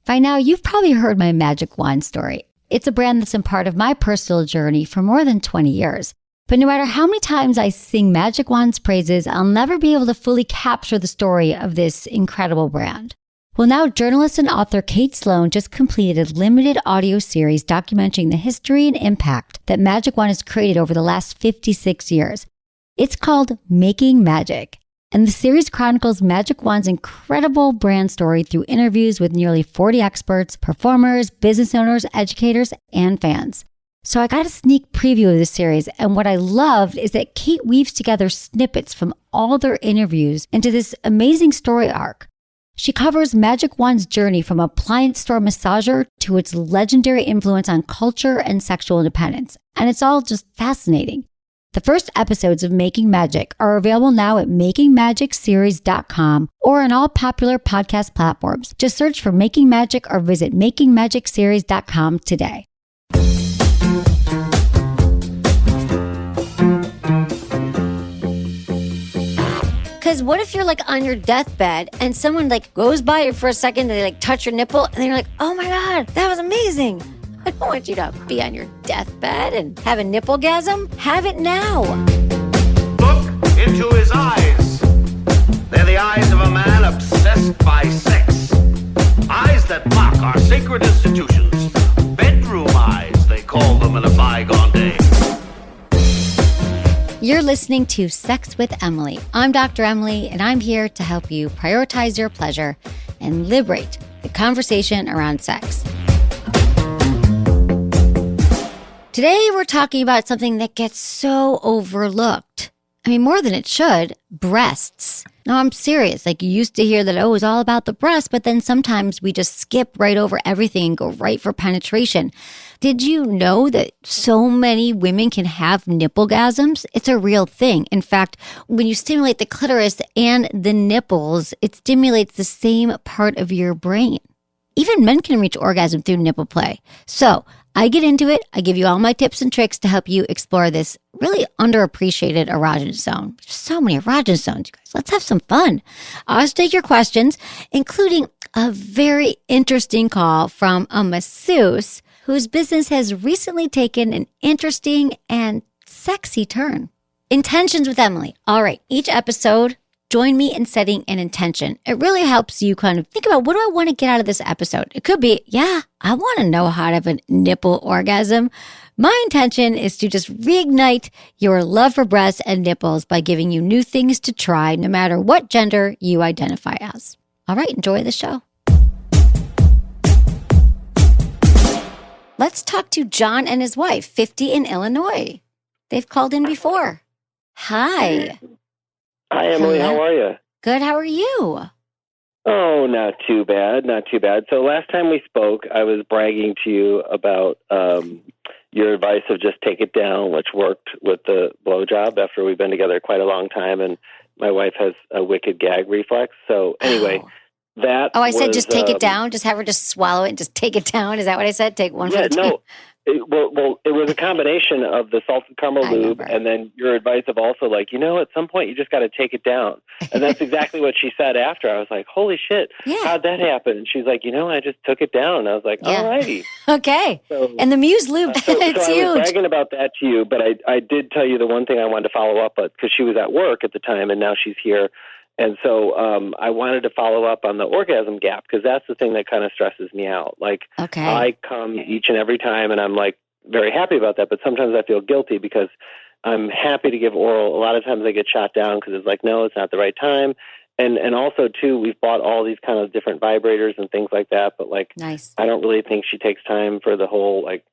By now, you've probably heard my magic wand story. It's a brand that's been part of my personal journey for more than 20 years. But no matter how many times I sing Magic Wand's praises, I'll never be able to fully capture the story of this incredible brand. Well, now journalist and author Kate Sloan just completed a limited audio series documenting the history and impact that Magic Wand has created over the last 56 years. It's called Making Magic. And the series chronicles Magic Wand's incredible brand story through interviews with nearly 40 experts, performers, business owners, educators, and fans. So I got a sneak preview of the series, and what I loved is that Kate weaves together snippets from all their interviews into this amazing story arc. She covers Magic Wand's journey from appliance store massager to its legendary influence on culture and sexual independence, and it's all just fascinating. The first episodes of Making Magic are available now at makingmagicseries.com or on all popular podcast platforms. Just search for Making Magic or visit makingmagicseries.com today. Because what if you're like on your deathbed and someone like goes by you for a second and they like touch your nipple and then you're like, oh my God, that was amazing. I don't want you to be on your deathbed and have a nipple-gasm. Have it now. Look into his eyes. They're the eyes of a man obsessed by sex. Eyes that mock our sacred institutions. Bedroom eyes, they call them in a bygone day. You're listening to Sex with Emily. I'm Dr. Emily, and I'm here to help you prioritize your pleasure and liberate the conversation around sex. Today, we're talking about something that gets so overlooked. I mean, more than it should, breasts. No, I'm serious. Like, you used to hear that, oh, it's all about the breast, but then sometimes we just skip right over everything and go right for penetration. Did you know that so many women can have nipple-gasms? It's a real thing. In fact, when you stimulate the clitoris and the nipples, it stimulates the same part of your brain. Even men can reach orgasm through nipple play. So I get into it. I give you all my tips and tricks to help you explore this really underappreciated erogenous zone. There's so many erogenous zones, you guys. Let's have some fun. I'll also take your questions, including a very interesting call from a masseuse whose business has recently taken an interesting and sexy turn. Intentions with Emily. All right, each episode, join me in setting an intention. It really helps you kind of think about, what do I want to get out of this episode? It could be, I want to know how to have a nipple orgasm. My intention is to just reignite your love for breasts and nipples by giving you new things to try, no matter what gender you identify as. All right, enjoy the show. Let's talk to John and his wife, 50 in Illinois. They've called in before. Hi. Hi, Emily. Hello. How are you? Good. How are you? Oh, not too bad. Not too bad. So last time we spoke, I was bragging to you about your advice of just take it down, which worked with the blowjob after we've been together quite a long time. And my wife has a wicked gag reflex. So anyway, I said just take it down. Just have her just swallow it and just take it down. Is that what I said? Take one for the team? Well, it was a combination of the salted caramel lube and then your advice of also like, at some point you just got to take it down. And that's exactly what she said after. I was like, holy shit, how'd that happen? And she's like, I just took it down. I was like, all righty. Okay. So, and the Muse lube, it's so huge. I was bragging about that to you, but I did tell you the one thing I wanted to follow up on because she was at work at the time and now she's here. And so I wanted to follow up on the orgasm gap because that's the thing that kind of stresses me out. Like, I come each and every time and I'm like very happy about that, but sometimes I feel guilty because I'm happy to give oral. A lot of times I get shot down because it's like, no, it's not the right time. And also, too, we've bought all these kind of different vibrators and things like that. But, like, I don't really think she takes time for the whole, like,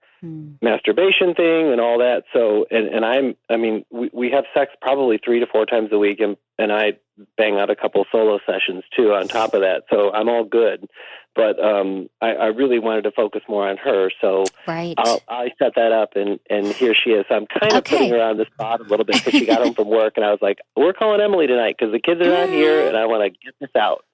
masturbation thing and all that. So, we have sex probably 3 to 4 times a week, and I bang out a couple solo sessions too on top of that. So I'm all good. But I really wanted to focus more on her. So I set that up, and here she is. So I'm kind of putting her on the spot a little bit because she got home from work, and I was like, we're calling Emily tonight because the kids are not here, and I want to get this out.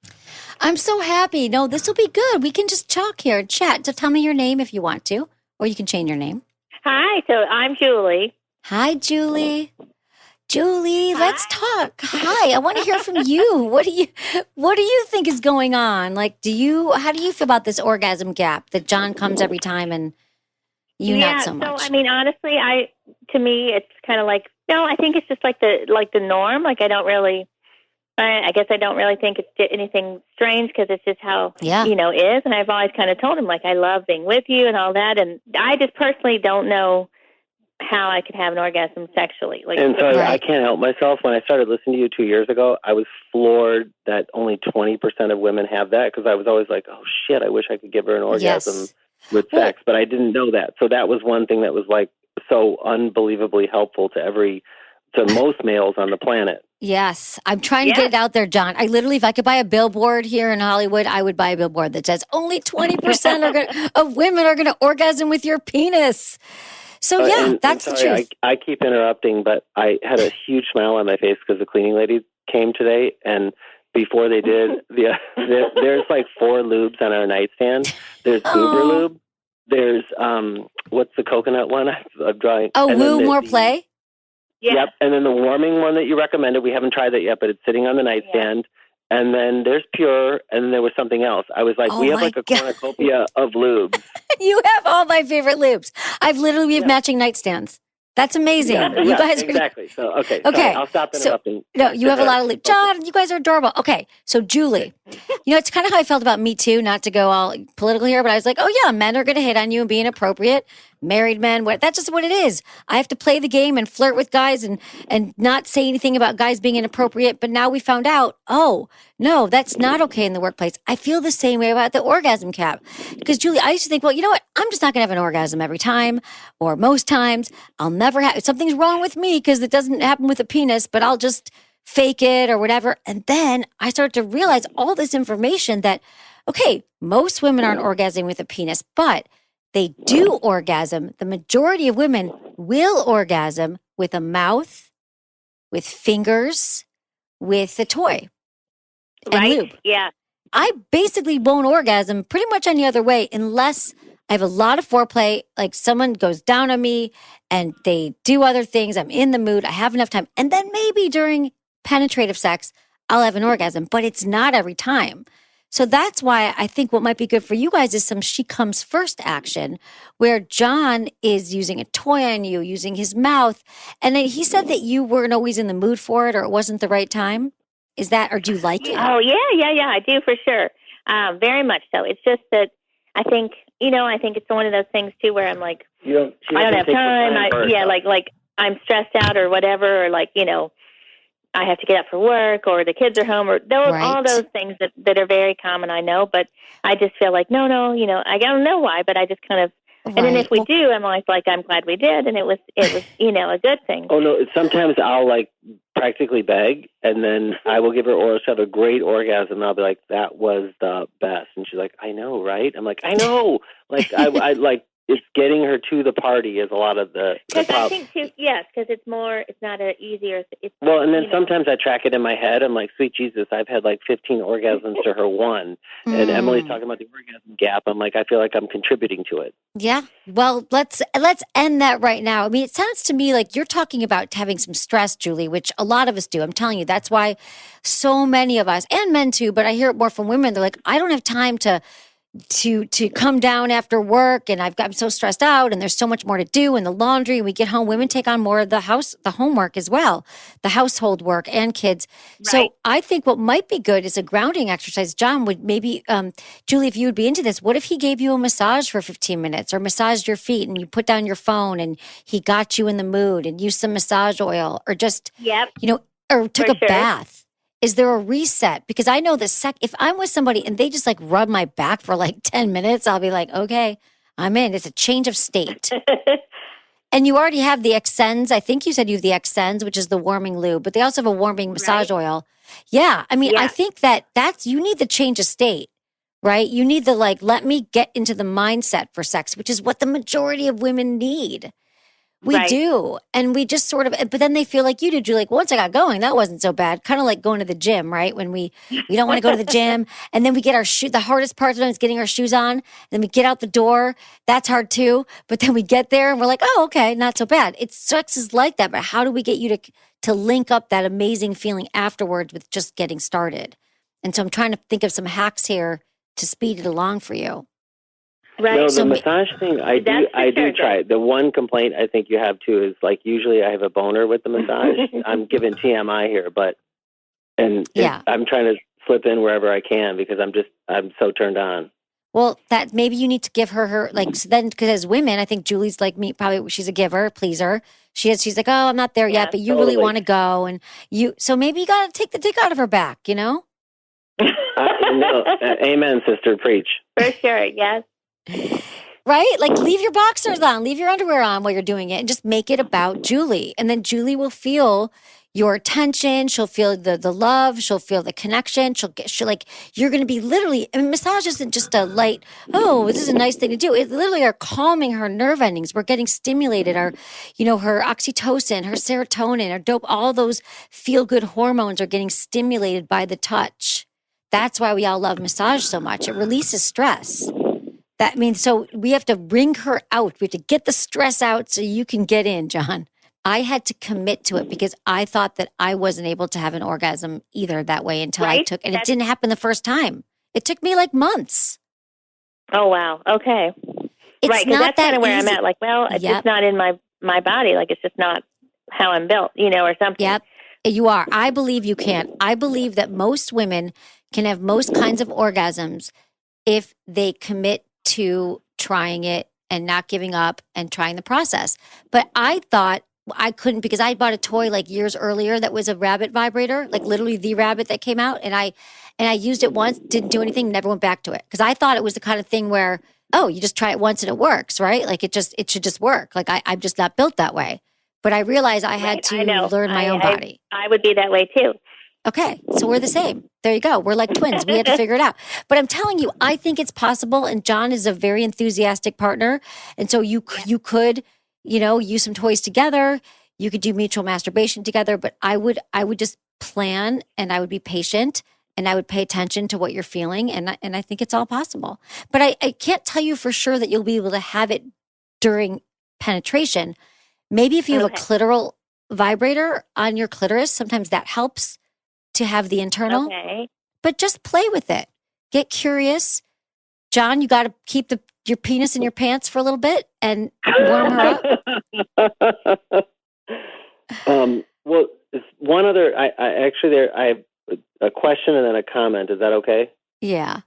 I'm so happy. No, this will be good. We can just talk here and chat. So tell me your name if you want to. Or you can change your name. Hi, so I'm Julie. Hi, Julie. Julie, let's talk. Hi, I want to hear from you. What do you think is going on? Like, how do you feel about this orgasm gap that John comes every time and you not so much? So, I mean, honestly, to me, it's kind of like, no, I think it's just like the norm. Like, I guess I don't really think it's anything strange because it's just how, is. And I've always kind of told him, like, I love being with you and all that. And I just personally don't know how I could have an orgasm sexually. And so I can't help myself. When I started listening to you 2 years ago, I was floored that only 20% of women have that, because I was always like, oh, shit, I wish I could give her an orgasm with sex. But I didn't know that. So that was one thing that was like so unbelievably helpful to most males on the planet. Yes. I'm trying to get it out there, John. I literally, if I could buy a billboard here in Hollywood, I would buy a billboard that says only 20% of women are going to orgasm with your penis. So, that's the truth. I keep interrupting, but I had a huge smile on my face because the cleaning lady came today, and before they did, there's like 4 lubes on our nightstand. There's Uber Lube. There's, what's the coconut one? I'm drawing. Oh, Woo More Play? Yeah. Yep. And then the warming one that you recommended, we haven't tried that yet, but it's sitting on the nightstand. Yeah. And then there's Pure, and then there was something else. I was like, we have like a cornucopia of lubes. You have all my favorite lubes. We have matching nightstands. That's amazing. You guys exactly. So, okay. Sorry, I'll stop interrupting. No, you have a lot of lube. John, you guys are adorable. Okay. So, Julie, it's kind of how I felt about Me Too, not to go all political here, but I was like, oh, yeah, men are going to hit on you and be inappropriate. Married men, that's just what it is. I have to play the game and flirt with guys and not say anything about guys being inappropriate. But now we found out, oh, no, that's not okay in the workplace. I feel the same way about the orgasm cap. Because, Julie, I used to think, well, you know what? I'm just not going to have an orgasm every time or most times. I'll never have, something's wrong with me because it doesn't happen with a penis, but I'll just fake it or whatever. And then I started to realize all this information that, okay, most women aren't orgasming with a penis, but they do orgasm. The majority of women will orgasm with a mouth, with fingers, with a toy and lube. Yeah. I basically won't orgasm pretty much any other way unless I have a lot of foreplay, like someone goes down on me and they do other things. I'm in the mood. I have enough time. And then maybe during penetrative sex, I'll have an orgasm, but it's not every time. So that's why I think what might be good for you guys is some she comes first action where John is using a toy on you, using his mouth. And then he said that you weren't always in the mood for it or it wasn't the right time. Is that, or do you like it? Oh, yeah. I do for sure. Very much so. It's just that I think it's one of those things too where I'm like, I don't have time. Like I'm stressed out or whatever, or like, I have to get up for work or the kids are home or all those things that are very common, I know, but I just feel like, no, I don't know why, but I just kind of, and then if we do, I'm like, I'm glad we did. And it was, a good thing. Oh no, sometimes I'll like practically beg and then I will give her or have a great orgasm. And I'll be like, that was the best. And she's like, I know, right? I'm like, I know. Like, I like, it's getting her to the party is a lot of the problem. I think too, yes, because it's not an easier. Well, and then sometimes I track it in my head. I'm like, sweet Jesus, I've had like 15 orgasms to her one. And Emily's talking about the orgasm gap. I'm like, I feel like I'm contributing to it. Yeah. Well, let's end that right now. I mean, it sounds to me like you're talking about having some stress, Julie, which a lot of us do. I'm telling you, that's why so many of us, and men too, but I hear it more from women. They're like, I don't have time to come down after work and I'm so stressed out and there's so much more to do and the laundry and we get home, women take on more of the homework as well, the household work and kids. Right. So I think what might be good is a grounding exercise. John would maybe, Julie, if you would be into this, what if he gave you a massage for 15 minutes or massaged your feet and you put down your phone and he got you in the mood and used some massage oil or just, or took a bath? Is there a reset? Because I know if I'm with somebody and they just like rub my back for like 10 minutes, I'll be like, okay, I'm in. It's a change of state. And you already have the Extends. I think you said you have the Extends, which is the warming lube, but they also have a warming massage oil. Yeah. I mean, I think you need the change of state, right? You need let me get into the mindset for sex, which is what the majority of women need. We do. And we just sort of, but then they feel like you did. You're like, once I got going, that wasn't so bad. Kind of like going to the gym, right? When we don't want to go to the gym and then we get our shoe. The hardest part of it is getting our shoes on. And then we get out the door. That's hard too. But then we get there and we're like, oh, okay, not so bad. Sex is like that. But how do we get you to link up that amazing feeling afterwards with just getting started? And so I'm trying to think of some hacks here to speed it along for you. Right. No, the massage thing, I do try. The one complaint I think you have too is like usually I have a boner with the massage. I'm giving TMI here, but I'm trying to slip in wherever I can because I'm so turned on. Well, that maybe you need to give her like so then because as women, I think Julie's like me. Probably she's a giver, pleaser. She's like, oh, I'm not there yet, but you really want to go, and so maybe you got to take the dick out of her back, you know? No, amen, sister, preach. For sure, yes. Right? Like leave your boxers on, leave your underwear on while you're doing it and just make it about Julie. And then Julie will feel your attention. She'll feel the love. She'll feel the connection. She'll like, you're going to be literally, I mean, massage isn't just a light, oh, this is a nice thing to do. It literally are calming her nerve endings. We're getting stimulated. Her oxytocin, her serotonin, her dope, all those feel good hormones are getting stimulated by the touch. That's why we all love massage so much. It releases stress. That means, so we have to wring her out. We have to get the stress out so you can get in, John. I had to commit to it because I thought that I wasn't able to have an orgasm either that way until I took, and it didn't happen the first time. It took me like months. Oh, wow. Okay. Right, because that's kind of where I'm at. Like, well, it's just not in my body. Like, it's just not how I'm built, or something. Yep, you are. I believe you can. I believe that most women can have most kinds of orgasms if they commit to trying it and not giving up and trying the process. But I thought I couldn't because I bought a toy like years earlier that was a rabbit vibrator, like literally the rabbit that came out. And I used it once, didn't do anything, never went back to it. Because I thought it was the kind of thing where, oh, you just try it once and it works, right? Like it should just work. Like I'm just not built that way. But I realized I had to learn my own body. I would be that way too. Okay, so we're the same. There you go. We're like twins. We had to figure it out. But I'm telling you, I think it's possible. And John is a very enthusiastic partner. And so you could, use some toys together. You could do mutual masturbation together. But I would just plan and I would be patient and I would pay attention to what you're feeling. And I think it's all possible. But I can't tell you for sure that you'll be able to have it during penetration. Maybe if you have a clitoral vibrator on your clitoris, sometimes that helps to have the internal, but just play with it. Get curious. John, you got to keep your penis in your pants for a little bit and warm her up. Well, one other, I have a question and then a comment. Is that okay? Yeah.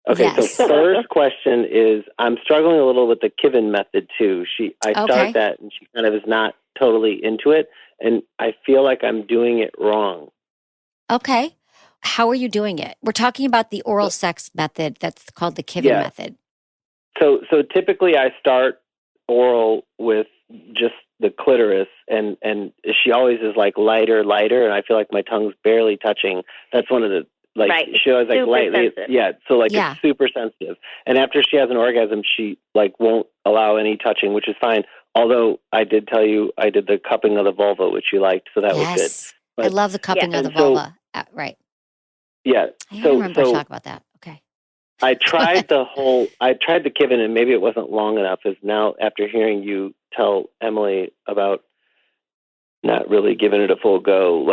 Okay. Yes. So first question is, I'm struggling a little with the Kiven method too. I start that and she kind of is not totally into it. And I feel like I'm doing it wrong. Okay. How are you doing it? We're talking about the oral sex method that's called the Kiven method. So typically I start oral with just the clitoris and she always is like lighter, and I feel like my tongue's barely touching. That's one of the, she always like lightly. Yeah. So it's super sensitive. And after she has an orgasm, she won't allow any touching, which is fine. Although I did tell you I did the cupping of the vulva, which you liked. So that was good. But, I love the cupping of the vulva. Right. Yeah. I remember talking about that. Okay. I tried the Kiven and maybe it wasn't long enough as now after hearing you tell Emily about not really giving it a full go,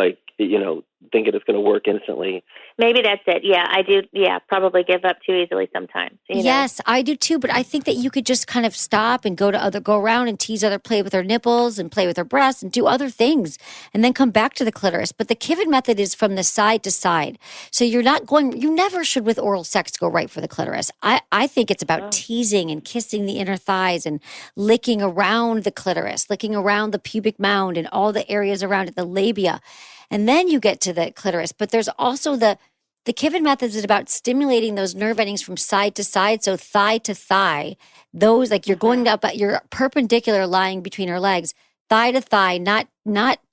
thinking it's going to work instantly. Maybe that's it. Yeah, I do. Yeah, probably give up too easily sometimes. Yes, I do too. But I think that you could just kind of stop and go around and tease play with her nipples and play with her breasts and do other things and then come back to the clitoris. But the Kiven method is from the side to side. So you never should with oral sex go right for the clitoris. I think it's about teasing and kissing the inner thighs and licking around the clitoris, licking around the pubic mound and all the areas around it, the labia. And then you get to the clitoris. But there's also the Kiven method is about stimulating those nerve endings from side to side. So thigh to thigh, those you're going up, you're perpendicular lying between her legs, thigh to thigh, not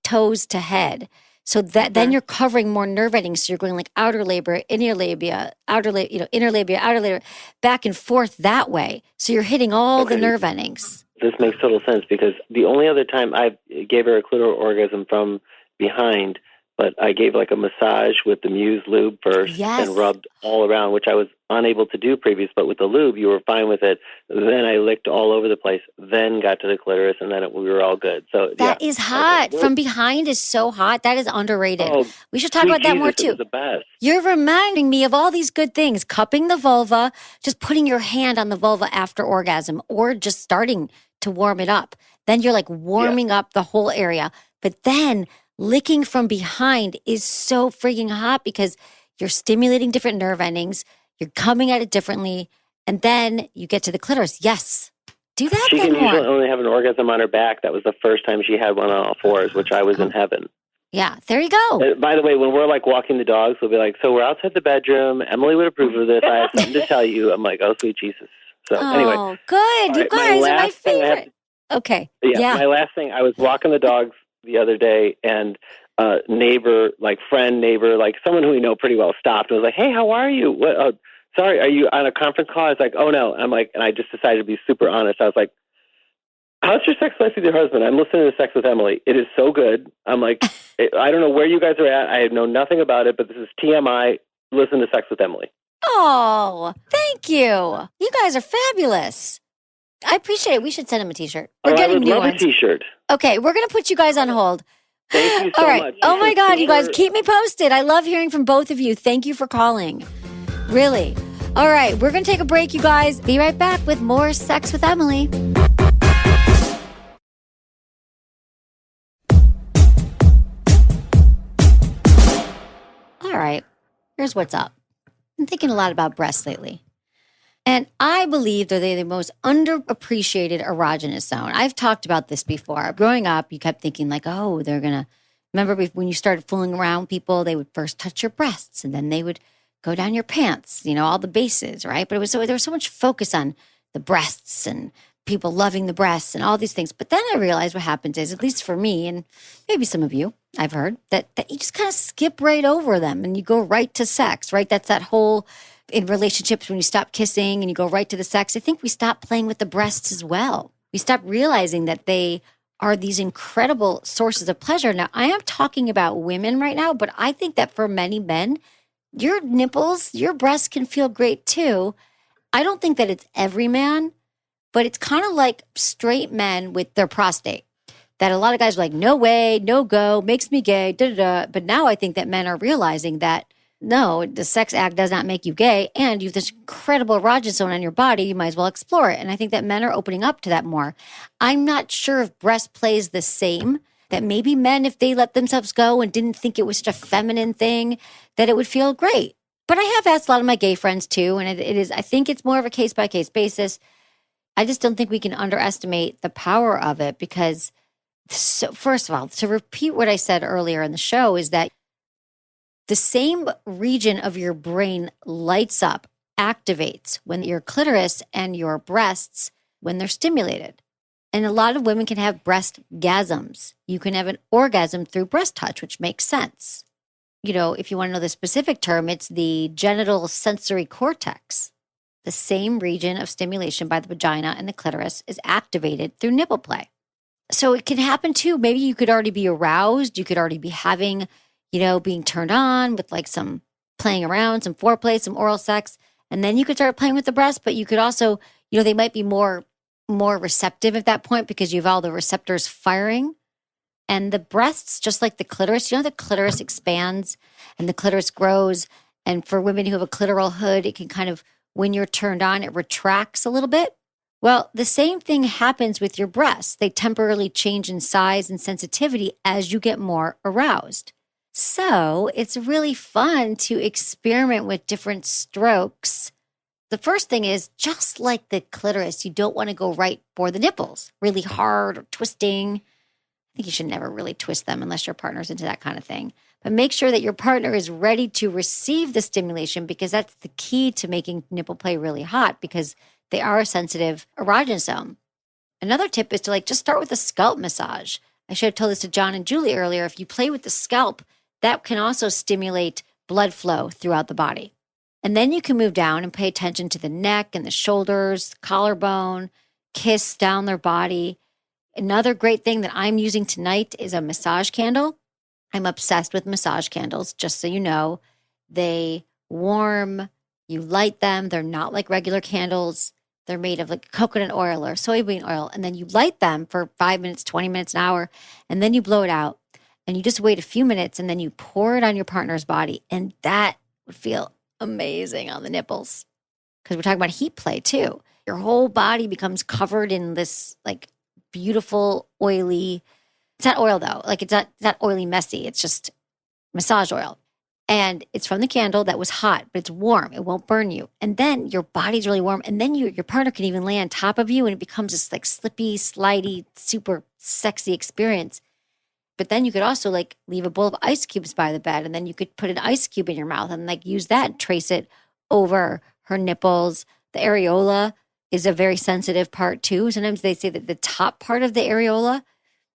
toes to head. So that then you're covering more nerve endings. So you're going outer labia, inner labia, inner labia, outer labia, back and forth that way. So you're hitting all the nerve endings. This makes total sense because the only other time I gave her a clitoral orgasm from behind, but I gave like a massage with the Muse lube first and rubbed all around, which I was unable to do previous, but with the lube, you were fine with it. Then I licked all over the place, then got to the clitoris, and then we were all good. So that is hot. From behind is so hot. That is underrated. Oh, we should talk about that more too. It was the best. You're reminding me of all these good things. Cupping the vulva, just putting your hand on the vulva after orgasm, or just starting to warm it up. Then you're like warming up the whole area. But then licking from behind is so freaking hot because you're stimulating different nerve endings. You're coming at it differently. And then you get to the clitoris. Yes. Do that She then can more. usually only have an orgasm on her back. That was the first time she had one on all fours, which I was in heaven. Yeah, there you go. By the way, when we're like walking the dogs, we'll be like, so we're outside the bedroom. Emily would approve of this. I have something to tell you. I'm like, oh, sweet Jesus. So anyway. Good. You guys are my favorite. Okay. Yeah. My last thing, I was walking the dogs the other day and neighbor, like someone who we know pretty well stopped and was like, hey, how are you? What, sorry, are you on a conference call? I was like, oh no. I'm like, and I just decided to be super honest. I was like, how's your sex life with your husband? I'm listening to Sex with Emily. It is so good. I'm like, I don't know where you guys are at. I know nothing about it, but this is TMI. Listen to Sex with Emily. Oh, thank you. You guys are fabulous. I appreciate it. We should send him a T-shirt. We're getting new ones. A T-shirt. Okay, we're going to put you guys on hold. Thank you so much. Oh my God, you guys, keep me posted. I love hearing from both of you. Thank you for calling. Really. All right, we're going to take a break, you guys. Be right back with more Sex with Emily. All right, here's what's up. I'm thinking a lot about breasts lately. And I believe they're the most underappreciated erogenous zone. I've talked about this before. Growing up, you kept thinking like, oh, they're going to, remember when you started fooling around with people, they would first touch your breasts and then they would go down your pants, all the bases, right? But there was so much focus on the breasts and people loving the breasts and all these things. But then I realized what happens is, at least for me and maybe some of you, I've heard, that you just kind of skip right over them and you go right to sex, right? That's that whole, in relationships, when you stop kissing and you go right to the sex, I think we stop playing with the breasts as well. We stop realizing that they are these incredible sources of pleasure. Now, I am talking about women right now, but I think that for many men, your nipples, your breasts can feel great too. I don't think that it's every man, but it's kind of like straight men with their prostate. That a lot of guys are like, no way, no go, makes me gay, da-da-da. But now I think that men are realizing that no, the sex act does not make you gay, and you have this incredible erogenous zone on your body, you might as well explore it. And I think that men are opening up to that more. I'm not sure if breast plays the same, that maybe men, if they let themselves go and didn't think it was such a feminine thing, that it would feel great. But I have asked a lot of my gay friends too, and it is, I think it's more of a case-by-case basis. I just don't think we can underestimate the power of it because, so first of all, to repeat what I said earlier in the show is that the same region of your brain lights up, activates when your clitoris and your breasts, when they're stimulated. And a lot of women can have breast gasms. You can have an orgasm through breast touch, which makes sense. If you want to know the specific term, it's the genital sensory cortex. The same region of stimulation by the vagina and the clitoris is activated through nipple play. So it can happen too. Maybe you could already be aroused. You could already be having being turned on with like some playing around, some foreplay, some oral sex. And then you could start playing with the breast, but you could also, they might be more receptive at that point because you have all the receptors firing. And the breasts, just like the clitoris, the clitoris expands and the clitoris grows. And for women who have a clitoral hood, it can kind of, when you're turned on, it retracts a little bit. Well, the same thing happens with your breasts. They temporarily change in size and sensitivity as you get more aroused. So it's really fun to experiment with different strokes. The first thing is, just like the clitoris, you don't want to go right for the nipples, really hard or twisting. I think you should never really twist them unless your partner's into that kind of thing. But make sure that your partner is ready to receive the stimulation because that's the key to making nipple play really hot because they are a sensitive erogenous zone. Another tip is to just start with a scalp massage. I should have told this to John and Julie earlier. If you play with the scalp, that can also stimulate blood flow throughout the body. And then you can move down and pay attention to the neck and the shoulders, collarbone, kiss down their body. Another great thing that I'm using tonight is a massage candle. I'm obsessed with massage candles, just so you know. They warm, you light them. They're not like regular candles. They're made of like coconut oil or soybean oil. And then you light them for 5 minutes, 20 minutes, an hour, and then you blow it out. And you just wait a few minutes and then you pour it on your partner's body. And that would feel amazing on the nipples. Because we're talking about heat play too. Your whole body becomes covered in this like beautiful, oily, it's not oil though. Like it's not oily, messy. It's just massage oil. And it's from the candle that was hot, but it's warm. It won't burn you. And then your body's really warm. And then your partner can even lay on top of you and it becomes this like slippy, slidey, super sexy experience. But then you could also like leave a bowl of ice cubes by the bed, and then you could put an ice cube in your mouth and like use that and trace it over her nipples. The areola is a very sensitive part too. Sometimes they say that the top part of the areola,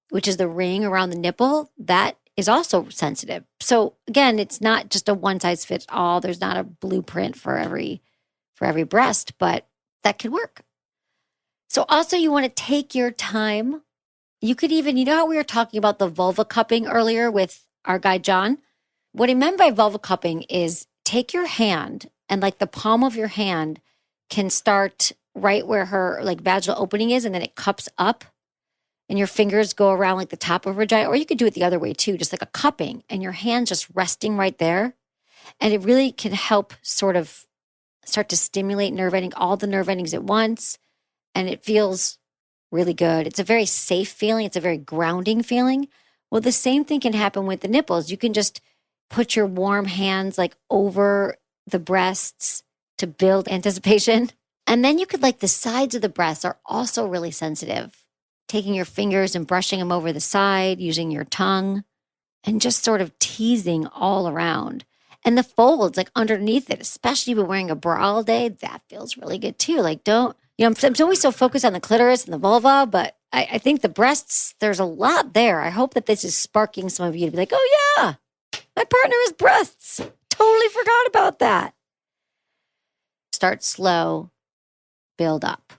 which is the ring around the nipple, that is also sensitive. So again, it's not just a one size fits all. There's not a blueprint for every breast, but that could work. So also you want to take your time. You could even, you know how we were talking about the vulva cupping earlier with our guy, John? What I meant by vulva cupping is take your hand and like the palm of your hand can start right where her like vaginal opening is, and then it cups up and your fingers go around like the top of her vagina. Or you could do it the other way too, just like a cupping and your hand just resting right there. And it really can help sort of start to stimulate nerve ending, all the nerve endings at once. And it feels really good. It's a very safe feeling. It's a very grounding feeling. Well, the same thing can happen with the nipples. You can just put your warm hands like over the breasts to build anticipation. And then you could like the sides of the breasts are also really sensitive. Taking your fingers and brushing them over the side, using your tongue, and just sort of teasing all around. And the folds like underneath it, especially if you're wearing a bra all day, that feels really good too. Like I'm always so focused on the clitoris and the vulva, but I think the breasts, there's a lot there. I hope that this is sparking some of you to be like, oh yeah, my partner has breasts. Totally forgot about that. Start slow, build up.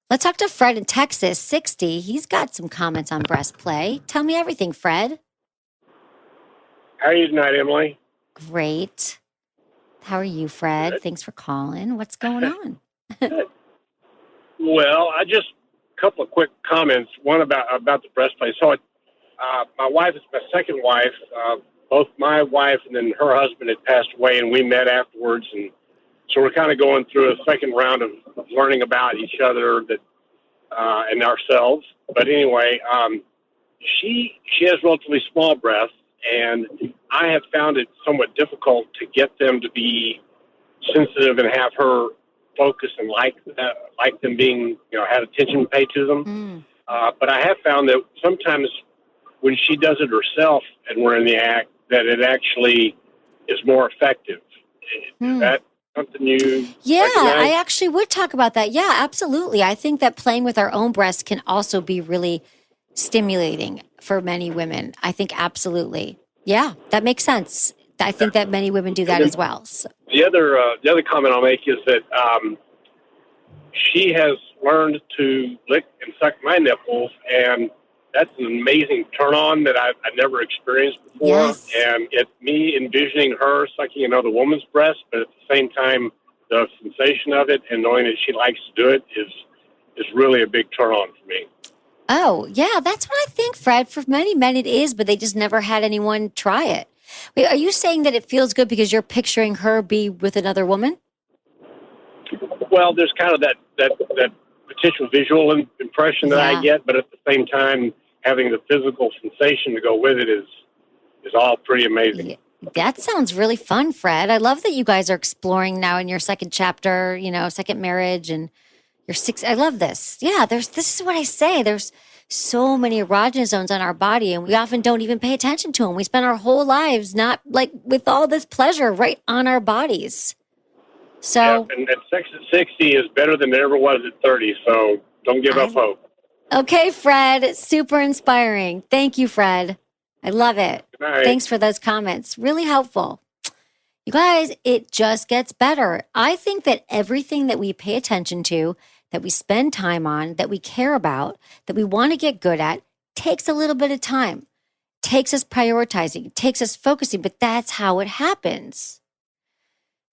Let's talk to Fred in Texas, 60. He's got some comments on breast play. Tell me everything, Fred. How are you tonight, Emily? Great. How are you, Fred? Good. Thanks for calling. What's going on? Good. Well, a couple of quick comments. One about the breast play. So, my wife is my second wife. Both my wife and then her husband had passed away, and we met afterwards, and so we're kind of going through a second round of learning about each other and ourselves. But anyway, she has relatively small breasts, and I have found it somewhat difficult to get them to be sensitive and have her focus and like them being, have attention paid to them. But I have found that sometimes when she does it herself and we're in the act, that it actually is more effective. Is that something you recognize? I actually would talk about that. Yeah, absolutely. I think that playing with our own breasts can also be really stimulating for many women. I think absolutely. Yeah, that makes sense. I think that many women do that as well. So. The other comment I'll make is that she has learned to lick and suck my nipples, and that's an amazing turn on that I never experienced before. Yes. And it's me envisioning her sucking another woman's breast, but at the same time, the sensation of it and knowing that she likes to do it is really a big turn on for me. Oh, yeah, that's what I think, Fred. For many men it is, but they just never had anyone try it. Wait, are you saying that it feels good because you're picturing her be with another woman? Well, there's kind of that potential visual impression that I get, but at the same time, having the physical sensation to go with it is all pretty amazing. Yeah, that sounds really fun, Fred. I love that you guys are exploring now in your second chapter, second marriage and your sixth. I love this. Yeah, this is what I say. There's so many erogenous zones on our body, and we often don't even pay attention to them. We spend our whole lives not like with all this pleasure right on our bodies. So, and sex at 60 is better than it ever was at 30, so don't give up hope. Okay, Fred. Super inspiring. Thank you, Fred. I love it. Good night. Thanks for those comments. Really helpful. You guys, it just gets better. I think that everything that we pay attention to, that we spend time on, that we care about, that we want to get good at, takes a little bit of time, takes us prioritizing, takes us focusing, but that's how it happens.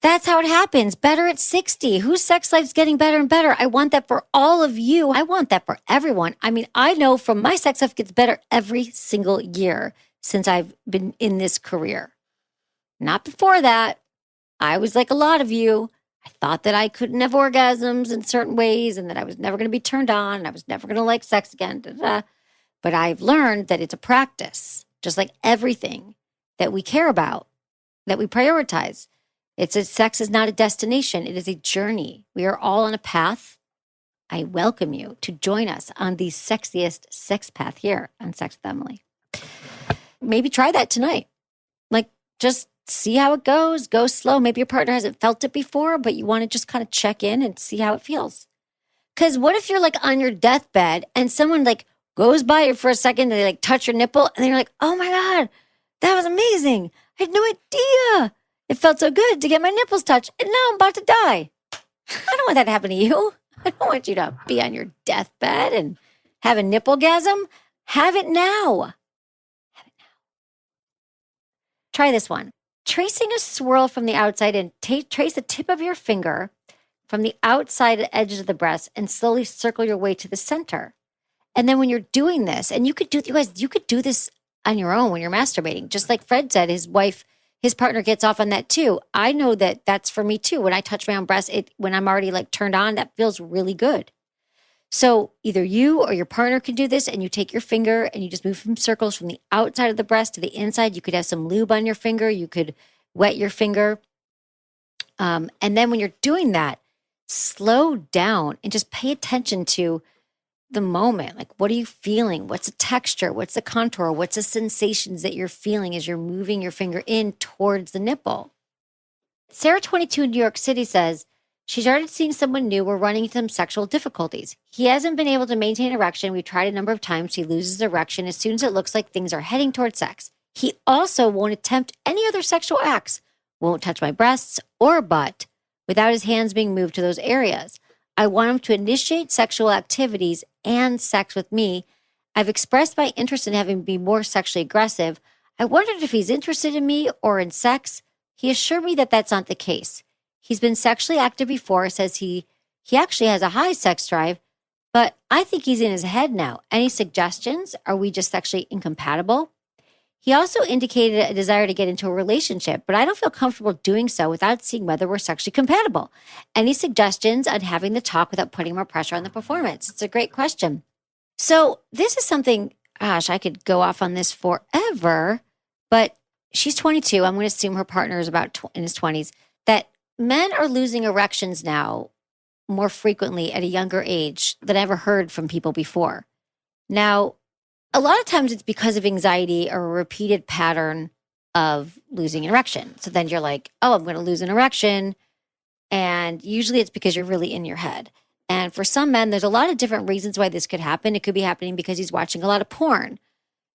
That's how it happens. Better at 60. Whose sex life's getting better and better? I want that for all of you. I want that for everyone. I mean, I know from my sex life gets better every single year since I've been in this career. Not before that. I was like a lot of you. I thought that I couldn't have orgasms in certain ways and that I was never going to be turned on and I was never going to like sex again. But I've learned that it's a practice, just like everything that we care about, that we prioritize. Sex is not a destination. It is a journey. We are all on a path. I welcome you to join us on the sexiest sex path here on Sex with Emily. Maybe try that tonight. Like, just see how it goes. Go slow. Maybe your partner hasn't felt it before, but you want to just kind of check in and see how it feels. Because what if you're like on your deathbed and someone like goes by you for a second and they like touch your nipple and then you're like, oh my God, that was amazing. I had no idea. It felt so good to get my nipples touched and now I'm about to die. I don't want that to happen to you. I don't want you to be on your deathbed and have a nipple-gasm. Have it now. Have it now. Try this one. Tracing a swirl from the outside and trace the tip of your finger from the outside edges of the breast and slowly circle your way to the center. And then when you're doing this, and you could do this on your own when you're masturbating. Just like Fred said, his partner gets off on that too. I know that that's for me too. When I touch my own breast, when I'm already like turned on, that feels really good. So either you or your partner can do this and you take your finger and you just move from circles from the outside of the breast to the inside. You could have some lube on your finger. You could wet your finger. And then when you're doing that, slow down and just pay attention to the moment. Like, what are you feeling? What's the texture? What's the contour? What's the sensations that you're feeling as you're moving your finger in towards the nipple? Sarah, 22 in New York City, says, she started seeing someone new. We're running into some sexual difficulties. He hasn't been able to maintain erection. We've tried a number of times. He loses erection as soon as it looks like things are heading towards sex. He also won't attempt any other sexual acts, won't touch my breasts or butt without his hands being moved to those areas. I want him to initiate sexual activities and sex with me. I've expressed my interest in having him be more sexually aggressive. I wondered if he's interested in me or in sex. He assured me that that's not the case. He's been sexually active before, says he actually has a high sex drive, but I think he's in his head now. Any suggestions? Are we just sexually incompatible? He also indicated a desire to get into a relationship, but I don't feel comfortable doing so without seeing whether we're sexually compatible. Any suggestions on having the talk without putting more pressure on the performance? It's a great question. So this is something, gosh, I could go off on this forever, but she's 22. I'm going to assume her partner is about in his 20s, that men are losing erections now more frequently at a younger age than I ever heard from people before. Now, a lot of times it's because of anxiety or a repeated pattern of losing an erection. So then you're like, oh, I'm going to lose an erection. And usually it's because you're really in your head. And for some men, there's a lot of different reasons why this could happen. It could be happening because he's watching a lot of porn.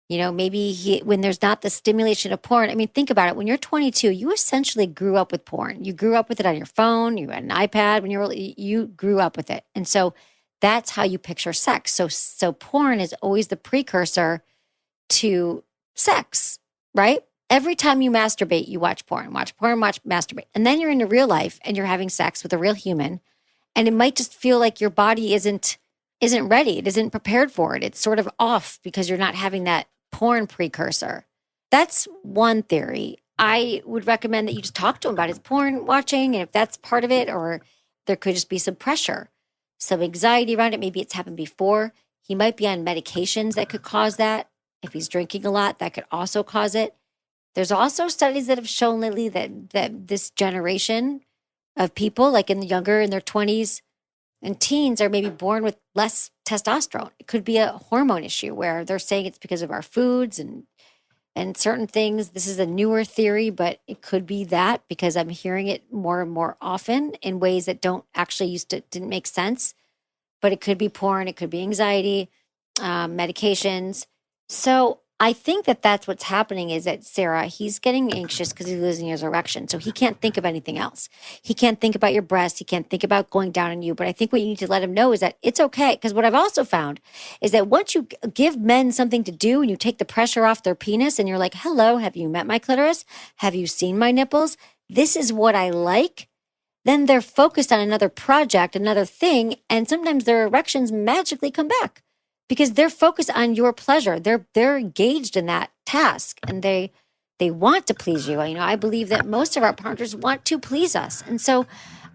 You know, maybe when there's not the stimulation of porn. I mean, think about it. When you're 22, you essentially grew up with porn. You grew up with it on your phone. You had an iPad when you grew up with it. And so that's how you picture sex. So porn is always the precursor to sex, right? Every time you masturbate, you watch porn, masturbate. And then you're into real life and you're having sex with a real human. And it might just feel like your body isn't ready. It isn't prepared for it. It's sort of off because you're not having that porn precursor. That's one theory. I would recommend that you just talk to him about his porn watching, and if that's part of it, or there could just be some pressure, some anxiety around it. Maybe it's happened before. He might be on medications that could cause that. If he's drinking a lot, that could also cause it. There's also studies that have shown lately that this generation of people, like in their 20s and teens, are maybe born with less testosterone. It could be a hormone issue where they're saying it's because of our foods and certain things. This is a newer theory, but it could be that because I'm hearing it more and more often in ways that didn't make sense. But it could be porn, it could be anxiety, medications. So I think that that's what's happening is that, Sarah, he's getting anxious because he's losing his erection. So he can't think of anything else. He can't think about your breasts. He can't think about going down on you. But I think what you need to let him know is that it's okay. Because what I've also found is that once you give men something to do and you take the pressure off their penis and you're like, hello, have you met my clitoris? Have you seen my nipples? This is what I like. Then they're focused on another project, another thing. And sometimes their erections magically come back, because they're focused on your pleasure. They're engaged in that task, and they want to please you. You know, I believe that most of our partners want to please us. And so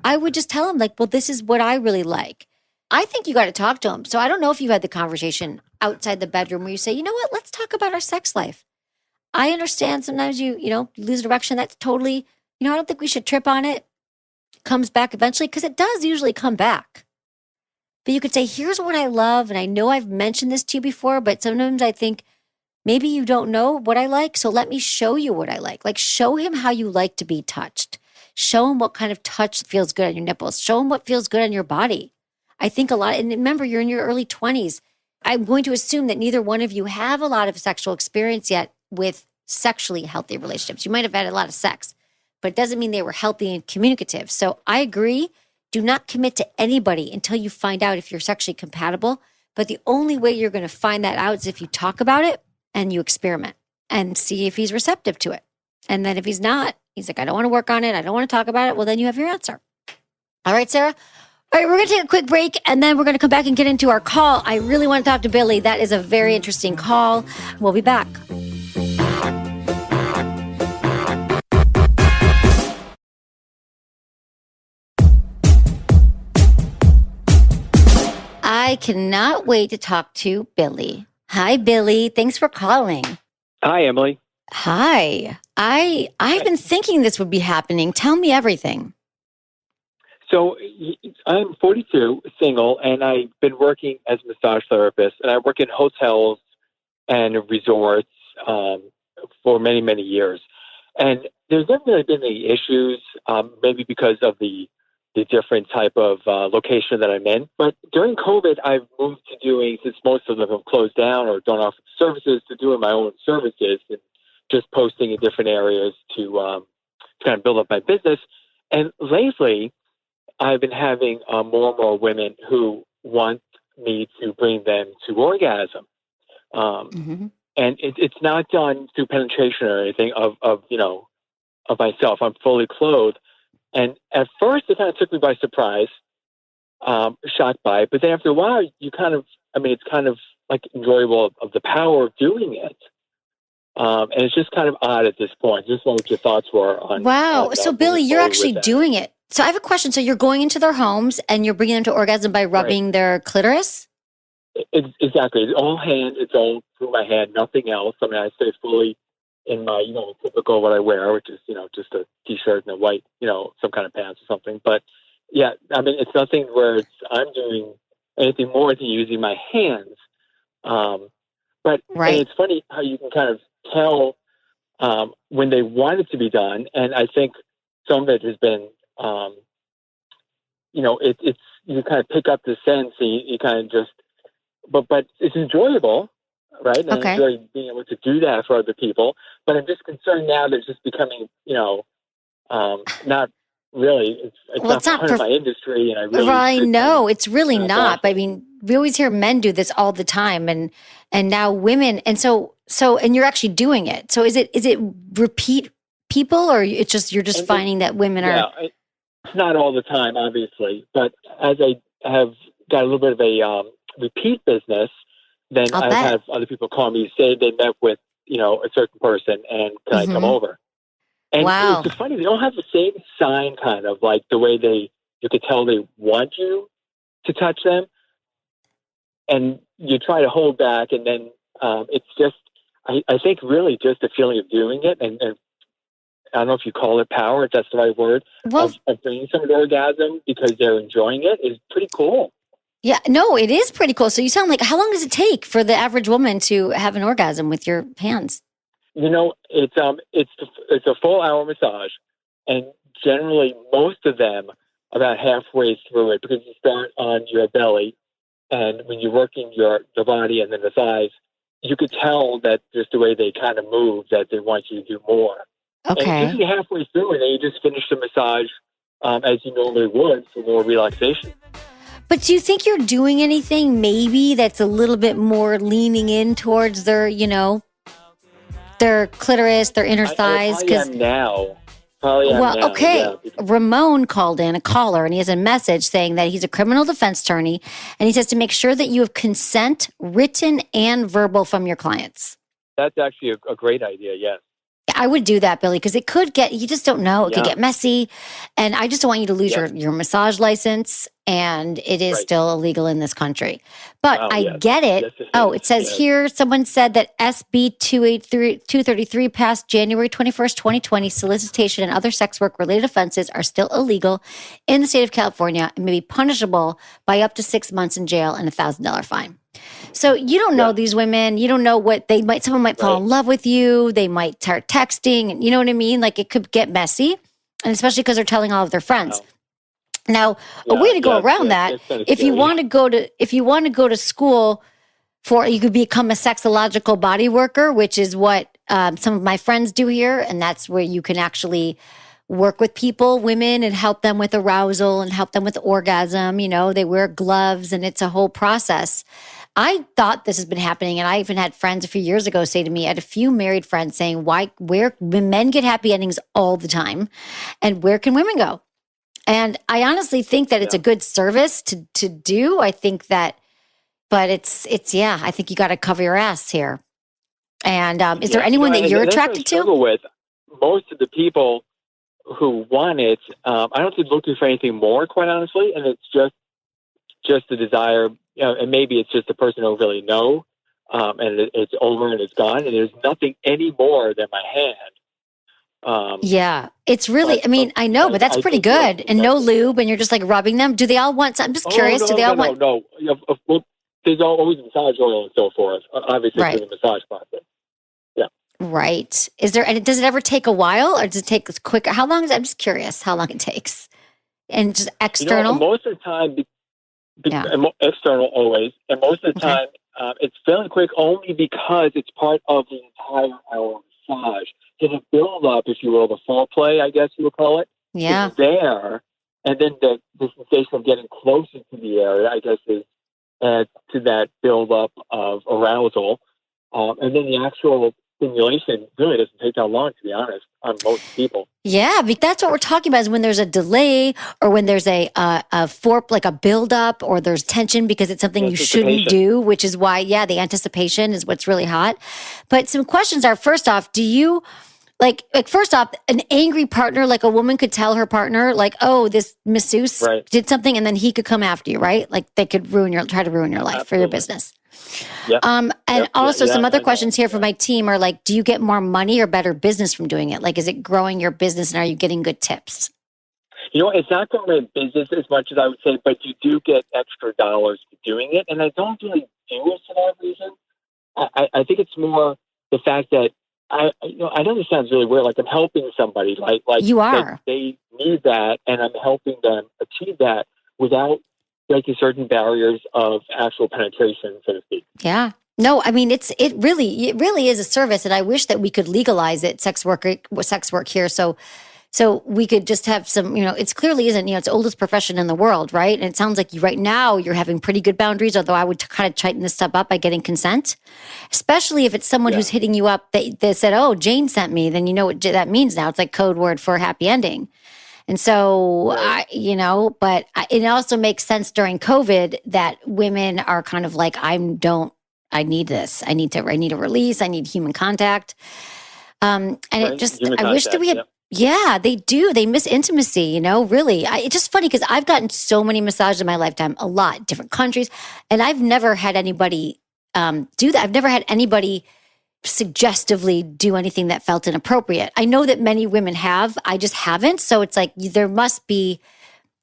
I would just tell them, like, well, this is what I really like. I think you got to talk to them. So I don't know if you had the conversation outside the bedroom where you say, you know what, let's talk about our sex life. I understand sometimes you lose an erection. That's totally, I don't think we should trip on it. It comes back eventually, because it does usually come back. But you could say, here's what I love. And I know I've mentioned this to you before, but sometimes I think maybe you don't know what I like. So let me show you what I like. Like, show him how you like to be touched. Show him what kind of touch feels good on your nipples. Show him what feels good on your body. I think a lot, and remember, you're in your early 20s. I'm going to assume that neither one of you have a lot of sexual experience yet with sexually healthy relationships. You might have had a lot of sex, but it doesn't mean they were healthy and communicative. So I agree. Do not commit to anybody until you find out if you're sexually compatible. But the only way you're going to find that out is if you talk about it and you experiment and see if he's receptive to it. And then if he's not, he's like, I don't want to work on it, I don't want to talk about it. Well, then you have your answer. All right, Sarah? All right, we're going to take a quick break, and then we're going to come back and get into our call. I really want to talk to Billy. That is a very interesting call. We'll be back. I cannot wait to talk to Billy. Hi, Billy. Thanks for calling. Hi, Emily. Hi. I've been thinking this would be happening. Tell me everything. So I'm 42, single, and I've been working as a massage therapist, and I work in hotels and resorts for many, many years. And there's never really been any issues, maybe because of the different type of location that I'm in. But during COVID, I've moved to doing, since most of them have closed down or don't offer services, to doing my own services and just posting in different areas to kind of build up my business. And lately, I've been having more and more women who want me to bring them to orgasm. And it's not done through penetration or anything of myself. I'm fully clothed. And at first, it kind of took me by surprise, shocked by it. But then after a while, it's kind of like enjoyable of the power of doing it. And it's just kind of odd at this point. Just what your thoughts were on. Wow. So, Billy, you're actually doing it. So I have a question. So you're going into their homes and you're bringing them to orgasm by rubbing their clitoris? Exactly. It's all hand. It's all through my hand, nothing else. I mean, I stay fully in my, typical what I wear, which is, just a T-shirt and a white, some kind of pants or something. But yeah, I mean, it's nothing where I'm doing anything more than using my hands. But right. And it's funny how you can kind of tell when they want it to be done. And I think some of it has been, it's you kind of pick up the sense and you kind of just, but it's enjoyable, right? And okay. I enjoy being able to do that for other people. But I'm just concerned now that it's just becoming, not really. It's not part of my industry, and I really. Well, I know it's really not. But I mean, we always hear men do this all the time, and now women, and so, and you're actually doing it. So is it repeat people, or it's just you're just finding that women are? It's not all the time, obviously, but as I have got a little bit of a repeat business, then I've had other people call me, say they met with, a certain person, and can I come over? And wow. It's funny, they don't have the same sign, kind of like the way you could tell they want you to touch them. And you try to hold back, and then it's just, I think really just the feeling of doing it, and I don't know if you call it power, if that's the right word, of bringing someone to orgasm because they're enjoying it is pretty cool. Yeah, no, it is pretty cool. So you sound like, how long does it take for the average woman to have an orgasm with your hands? It's a full hour massage, and generally most of them about halfway through it, because you start on your belly, and when you're working the body and then the thighs, you could tell that just the way they kind of move, that they want you to do more. Okay. And usually halfway through, and then you just finish the massage as you normally would for more relaxation. But do you think you're doing anything maybe that's a little bit more leaning in towards their, their clitoris, their inner thighs? I am now. Okay. Yeah. Ramon called in, a caller, and he has a message saying that he's a criminal defense attorney, and he says to make sure that you have consent, written and verbal, from your clients. That's actually a great idea, yes. I would do that, Billy, because it could get, you just don't know. It could get messy. And I just don't want you to lose your massage license. And it is still illegal in this country. But I get it. Yes, it says here, someone said that SB 233 passed January 21st, 2020. Solicitation and other sex work related offenses are still illegal in the state of California and may be punishable by up to 6 months in jail and $1,000 fine. So you don't know these women. You don't know what they might, someone might fall in love with you. They might start texting. And you know what I mean? Like it could get messy. And especially because they're telling all of their friends. Now, a way to go around that, if you want to go to school you could become a sexological body worker, which is what some of my friends do here. And that's where you can actually work with people, women, and help them with arousal and help them with orgasm. They wear gloves and it's a whole process. I thought this has been happening, and I even had friends a few years ago say to me, I had a few married friends saying, where men get happy endings all the time, and where can women go? And I honestly think that it's a good service to do. I think that, but it's I think you got to cover your ass here. And is there anyone that you're attracted to? With most of the people who want it, I don't think looking for anything more, quite honestly, and it's just the desire. And maybe it's just the person who don't really know, and it's over and it's gone, and there's nothing any more than my hand. It's really, I know, but that's pretty good. And no lube, and you're just like rubbing them. Do they all want, I'm just curious, do they all want? No. Well, there's always massage oil and so forth, obviously through the massage process. Yeah. Right. Does it ever take a while, or does it take quicker? How long I'm just curious how long it takes. And just external? Most of the time, external always, and most of the time it's fairly quick only because it's part of the entire hour massage. So the build up, if you will, the foreplay, I guess you would call it, is there, and then the sensation of getting closer to the area, I guess, is to that build up of arousal, and then the actual stimulation really doesn't take that long, to be honest, on most people. Yeah, that's what we're talking about, is when there's a delay, or when there's a build up, or there's tension because it's something you shouldn't do, which is why, the anticipation is what's really hot. But some questions are, first off, do you first off, an angry partner, like a woman could tell her partner, like, oh, this masseuse did something, and then he could come after you, right? Like they could try to ruin your life for your business. Yep. And also some other questions here from my team are like, do you get more money or better business from doing it? Like, is it growing your business, and are you getting good tips? It's not growing my business as much as I would say, but you do get extra dollars for doing it. And I don't really do it for that reason. I think it's more the fact that I know this sounds really weird. Like I'm helping somebody, like you are. They need that, and I'm helping them achieve that without breaking certain barriers of actual penetration, so to speak. Yeah. No, it really is a service, and I wish that we could legalize it, sex work here. So we could just have some, it clearly isn't, it's the oldest profession in the world, right? And it sounds like right now you're having pretty good boundaries, although I would kind of tighten this stuff up by getting consent, especially if it's someone who's hitting you up. They said, oh, Jane sent me, then you know what that means now. It's like code word for a happy ending. And so, but it also makes sense during COVID that women are kind of like, I need this. I need a release. I need human contact. And it just, I wish that we had, they do. They miss intimacy, really. It's just funny because I've gotten so many massages in my lifetime, a lot, different countries. And I've never had anybody do that. I've never had anybody suggestively do anything that felt inappropriate. I know that many women have, I just haven't. So it's like, there must be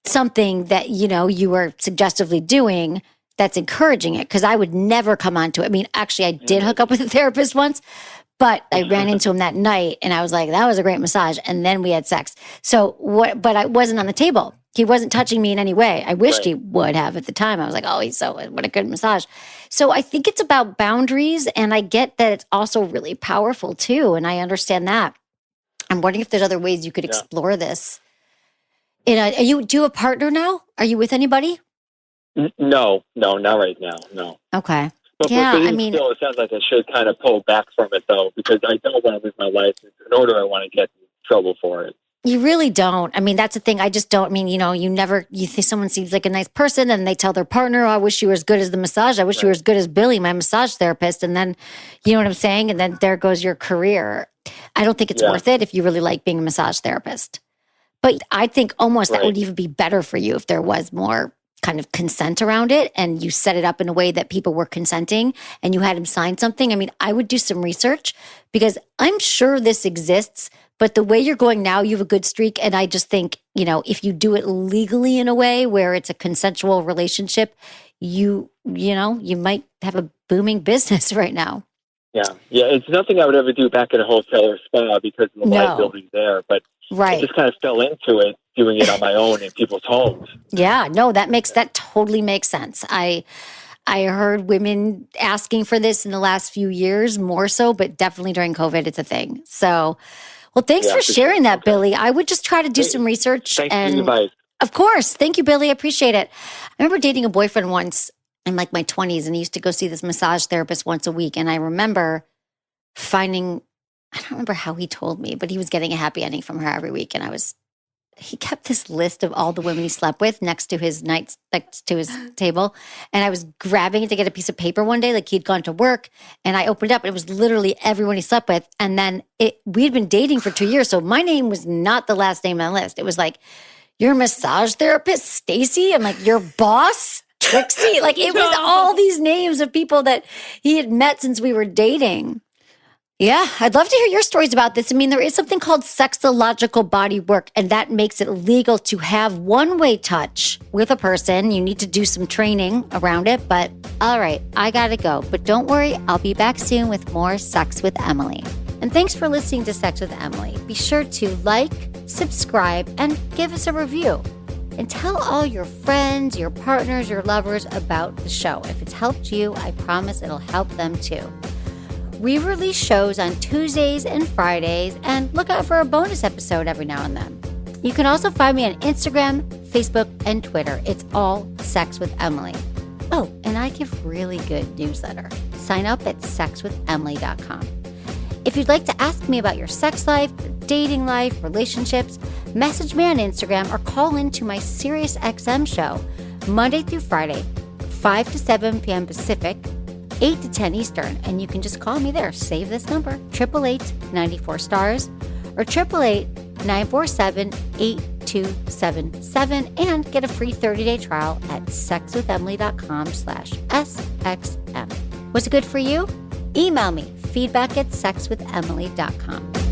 something that, you were suggestively doing that's encouraging it. Cause I would never come onto it. Actually I did hook up with a therapist once, but I ran into him that night and I was like, that was a great massage. And then we had sex. But I wasn't on the table. He wasn't touching me in any way. I wished he would have at the time. I was like, oh, what a good massage. So I think it's about boundaries, and I get that it's also really powerful too, and I understand that. I'm wondering if there's other ways you could explore this. Do you have a partner now? Are you with anybody? No, not right now. No. Okay. But I mean, still, it sounds like I should kind of pull back from it though, because I don't want to live my life in order I want to get in trouble for it. You really don't. I mean, that's the thing. I just don't. I mean, you think someone seems like a nice person and they tell their partner, oh, I wish you were as good as the massage. I wish you were as good as Billy, my massage therapist. And then, you know what I'm saying? And then there goes your career. I don't think it's worth it if you really like being a massage therapist. But I think almost that would even be better for you if there was more kind of consent around it and you set it up in a way that people were consenting and you had him sign something. I mean, I would do some research because I'm sure this exists. But the way you're going now, you have a good streak. And I just think, if you do it legally in a way where it's a consensual relationship, you might have a booming business right now. Yeah. It's nothing I would ever do back at a hotel or spa because of the liability there. But I just kind of fell into it, doing it on my own in people's homes. Yeah. No, that totally makes sense. I heard women asking for this in the last few years, more so, but definitely during COVID, it's a thing. So, well, thanks for sharing that, Billy. I would just try to do some research. Thanks for the advice. Of course. Thank you, Billy. I appreciate it. I remember dating a boyfriend once in like my 20s, and he used to go see this massage therapist once a week. And I remember I don't remember how he told me, but he was getting a happy ending from her every week. And he kept this list of all the women he slept with next to his table. And I was grabbing it to get a piece of paper one day, like he'd gone to work, and I opened it up and it was literally everyone he slept with. And then we'd been dating for 2 years. So my name was not the last name on the list. It was like, your massage therapist, Stacy? I'm like, your boss, Trixie? Like it was all these names of people that he had met since we were dating. Yeah, I'd love to hear your stories about this. I mean, there is something called sexological body work, and that makes it legal to have one-way touch with a person. You need to do some training around it, but all right, I gotta go. But don't worry, I'll be back soon with more Sex with Emily. And thanks for listening to Sex with Emily. Be sure to like, subscribe, and give us a review. And tell all your friends, your partners, your lovers about the show. If it's helped you, I promise it'll help them too. We release shows on Tuesdays and Fridays, and look out for a bonus episode every now and then. You can also find me on Instagram, Facebook, and Twitter. It's all Sex with Emily. Oh, and I give really good newsletter. Sign up at sexwithemily.com. If you'd like to ask me about your sex life, dating life, relationships, message me on Instagram or call into my SiriusXM show Monday through Friday, 5 to 7 p.m. Pacific, 8 to 10 Eastern, and you can just call me there. Save this number, 888-94-STARS or 888-947-8277, and get a free 30-day trial at sexwithemily.com/SXM. Was it good for you? Email me, feedback@sexwithemily.com.